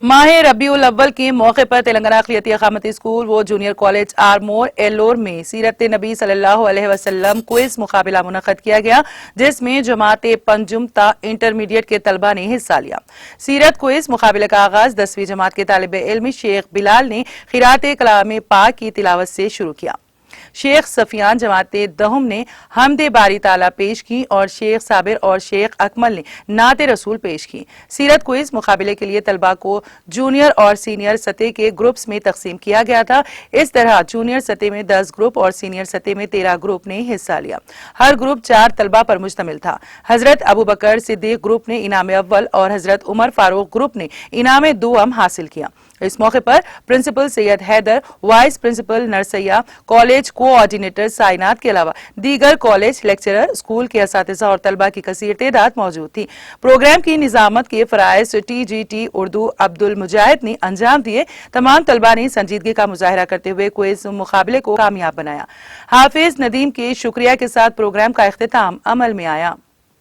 माह रबीउल अव्वल के मौके पर तेलंगाना अक़लियती अक़ामती स्कूल व जूनियर कॉलेज आरमोर एल्लोर में सीरत नबी सल्लल्लाहु अलैहि वसल्लम क्विज मुकाबला मुनक़्क़द किया गया, जिसमें जमात पंजुम ता इंटरमीडिएट के तलबा ने हिस्सा लिया। सीरत क्विज मुकाबले का आगाज 10वीं जमात के तालिब इल्म शेख बिलाल ने क़िराअत कलाम पाक की तिलावत से शुरू किया। शेख सफियान जमात दहुम ने हमदे बारी ताला पेश की और शेख साबिर और शेख अकमल ने नात रसूल पेश की। सीरत क्विज मुकाबले के लिए तलबा को जूनियर और सीनियर सतह के ग्रुप्स में तकसीम किया गया था। इस तरह जूनियर सतह में 10 ग्रुप और सीनियर सतह में 13 ग्रुप ने हिस्सा लिया। हर ग्रुप 4 तलबा पर मुश्तमिल था। हजरत अबू बकर सिद्दीक ग्रुप ने इनाम अव्वल और हजरत उमर फारूक ग्रुप ने इनाम दुअम हासिल किया। इस मौके पर principal Syed Haider, vice principal Narsaiah, college coordinator Sainath के अलावा दीगर कॉलेज लेक्चरर, स्कूल के असातिज़ा और तलबा की कसीर तादाद मौजूद थी। प्रोग्राम की निजामत के फराइज TGT उर्दू अब्दुल मुजाहिद ने अंजाम दिए। तमाम तलबा ने संजीदगी का मुजाहिरा करते हुए क्विज मुकाबले को कामयाब बनाया। हाफिज नदीम के शुक्रिया के साथ प्रोग्राम का इख्तिताम अमल में आया।